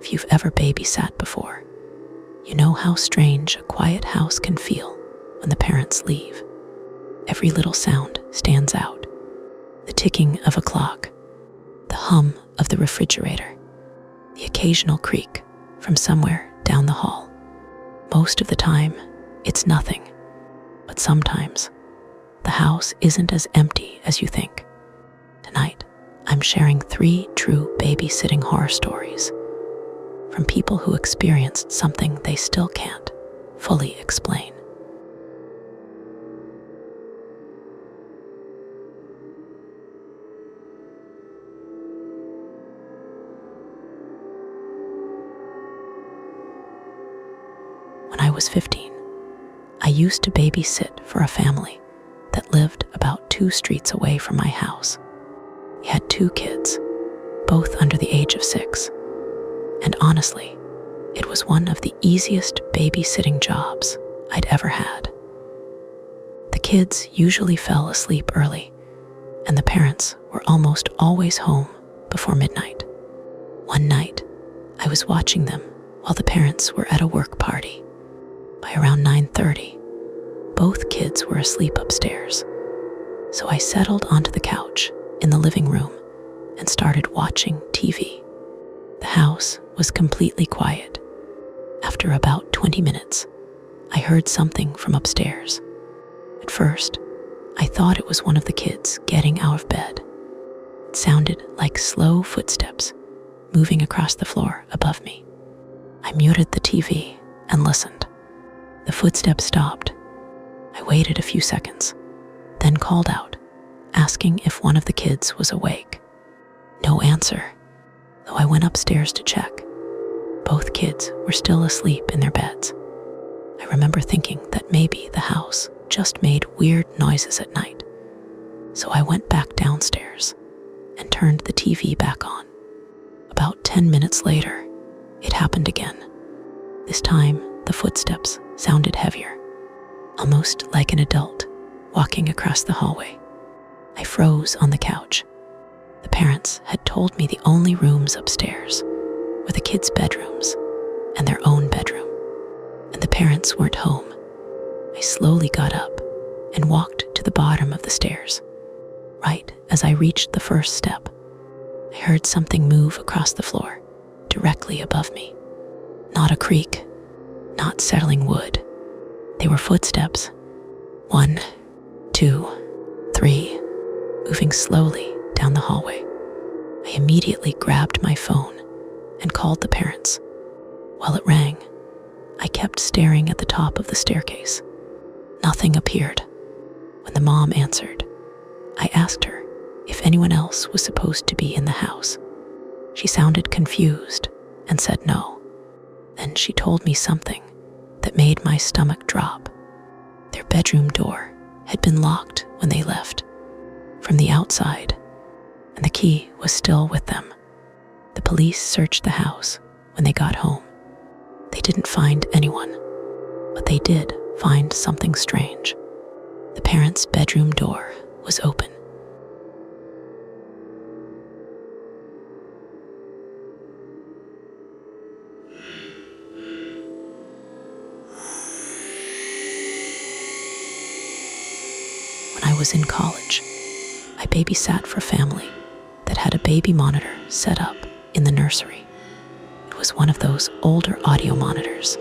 If you've ever babysat before, you know how strange a quiet house can feel when the parents leave. Every little sound stands out. The ticking of a clock, the hum of the refrigerator, the occasional creak from somewhere down the hall. Most of the time, it's nothing, but sometimes the house isn't as empty as you think. Tonight, I'm sharing 3 true babysitting horror stories from people who experienced something they still can't fully explain. When I was 15, I used to babysit for a family that lived about 2 streets away from my house. We had 2 kids, both under the age of 6, and honestly, it was one of the easiest babysitting jobs I'd ever had. The kids usually fell asleep early, and the parents were almost always home before midnight. One night, I was watching them while the parents were at a work party. By around 9:30, both kids were asleep upstairs, so I settled onto the couch in the living room and started watching TV. The house was completely quiet. After about 20 minutes, I heard something from upstairs. At first, I thought it was one of the kids getting out of bed. It sounded like slow footsteps moving across the floor above me. I muted the TV and listened. The footsteps stopped. I waited a few seconds, then called out, asking if one of the kids was awake. No answer, though I went upstairs to check. Both kids were still asleep in their beds. I remember thinking that maybe the house just made weird noises at night. So I went back downstairs and turned the TV back on. About 10 minutes later, it happened again. This time, the footsteps sounded heavier, almost like an adult walking across the hallway. I froze on the couch. The parents had told me the only rooms upstairs were the kids' bedrooms and their own bedroom, and the parents weren't home. I slowly got up and walked to the bottom of the stairs. Right as I reached the first step, I heard something move across the floor directly above me. Not a creak, not settling wood. They were footsteps. 1, 2, 3, moving slowly down the hallway. I immediately grabbed my phone and called the parents. While it rang, I kept staring at the top of the staircase. Nothing appeared. When the mom answered, I asked her if anyone else was supposed to be in the house. She sounded confused and said no. Then she told me something that made my stomach drop. Their bedroom door had been locked when they left from the outside, and the key was still with them. The police searched the house when they got home. They didn't find anyone, but they did find something strange. The parents' bedroom door was open. When I was in college, I babysat for a family that had a baby monitor set up in the nursery. It was one of those older audio monitors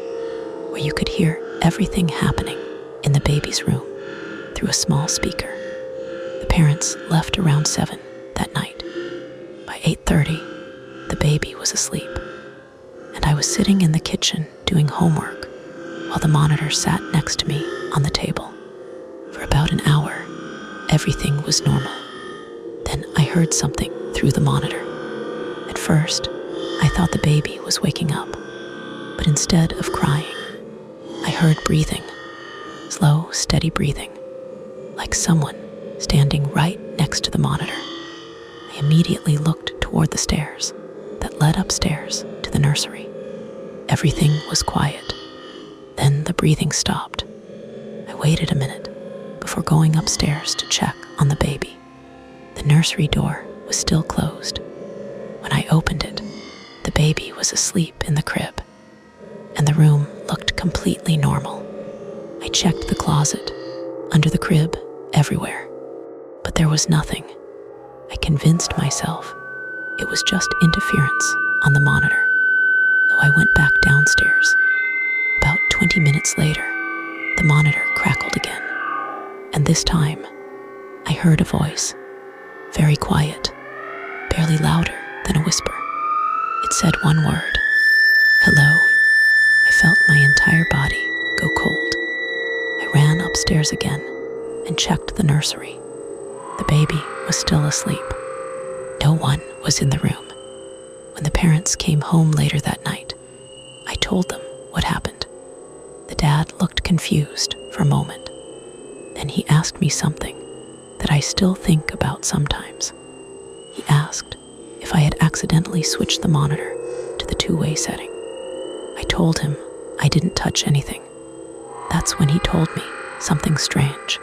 where you could hear everything happening in the baby's room through a small speaker. The parents left around 7 that night. By 8:30, the baby was asleep, and I was sitting in the kitchen doing homework while the monitor sat next to me on the table. For about an hour, everything was normal. Then I heard something through the monitor. At first, I thought the baby was waking up, but instead of crying, I heard breathing, slow, steady breathing, like someone standing right next to the monitor. I immediately looked toward the stairs that led upstairs to the nursery. Everything was quiet. Then the breathing stopped. I waited a minute before going upstairs to check on the baby. The nursery door was still closed. When I opened it, The baby was asleep in the crib, and the room looked completely normal. I checked the closet, under the crib, everywhere, but there was nothing. I convinced myself it was just interference on the monitor, though I went back downstairs. About 20 minutes later, the monitor crackled again, and this time, I heard a voice, very quiet, barely louder than a whisper. It said one word, "Hello." I felt my entire body go cold. I ran upstairs again and checked the nursery. The baby was still asleep. No one was in the room. When the parents came home later that night, I told them what happened. The dad looked confused for a moment. Then he asked me something that I still think about sometimes. He asked if I had accidentally switched the monitor to the two-way setting. I told him I didn't touch anything. That's when he told me something strange.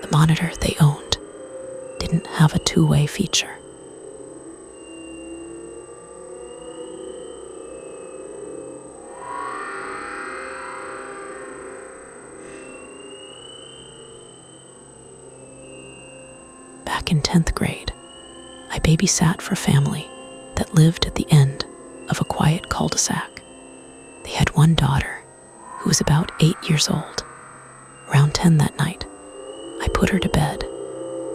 The monitor they owned didn't have a two-way feature. Back in 10th grade, I babysat for a family that lived at the end of a quiet cul-de-sac. They had one daughter who was about 8 years old. Around 10 that night, I put her to bed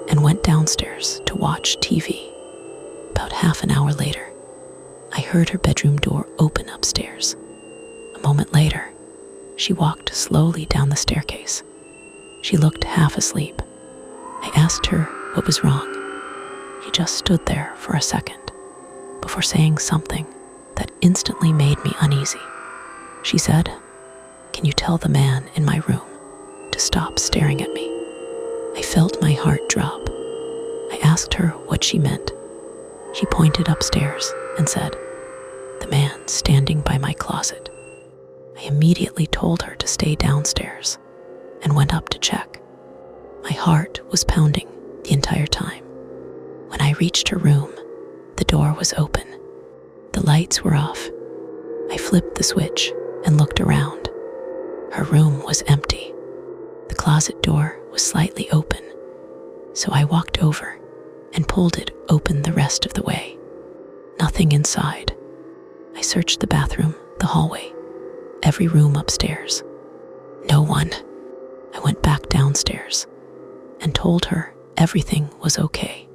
and went downstairs to watch TV. About half an hour later, I heard her bedroom door open upstairs. A moment later, she walked slowly down the staircase. She looked half asleep. I asked her what was wrong. She just stood there for a second before saying something that instantly made me uneasy. She said, "Can you tell the man in my room to stop staring at me?" I felt my heart drop. I asked her what she meant. She pointed upstairs and said, "The man standing by my closet." I immediately told her to stay downstairs and went up to check. My heart was pounding the entire time. When I reached her room, the door was open. The lights were off. I flipped the switch and looked around. Her room was empty. The closet door was slightly open, so I walked over and pulled it open the rest of the way. Nothing inside. I searched the bathroom, the hallway, every room upstairs. No one. I went back downstairs and told her everything was okay.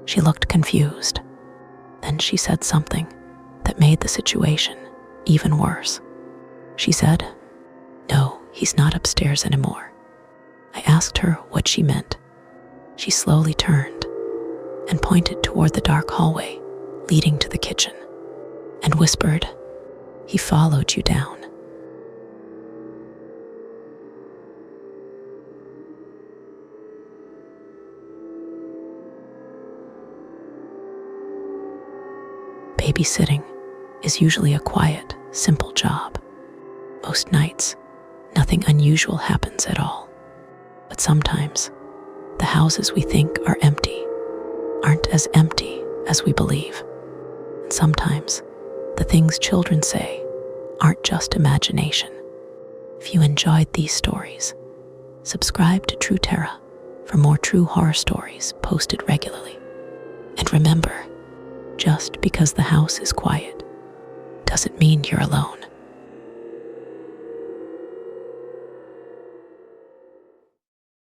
She looked confused. Then she said something that made the situation even worse. She said, "No, he's not upstairs anymore." I asked her what she meant. She slowly turned and pointed toward the dark hallway leading to the kitchen and whispered, "He followed you down." Babysitting is usually a quiet, simple job. Most nights, nothing unusual happens at all. But sometimes, the houses we think are empty aren't as empty as we believe. And sometimes, the things children say aren't just imagination. If you enjoyed these stories, subscribe to True Terra for more true horror stories posted regularly. And remember, just because the house is quiet doesn't mean you're alone.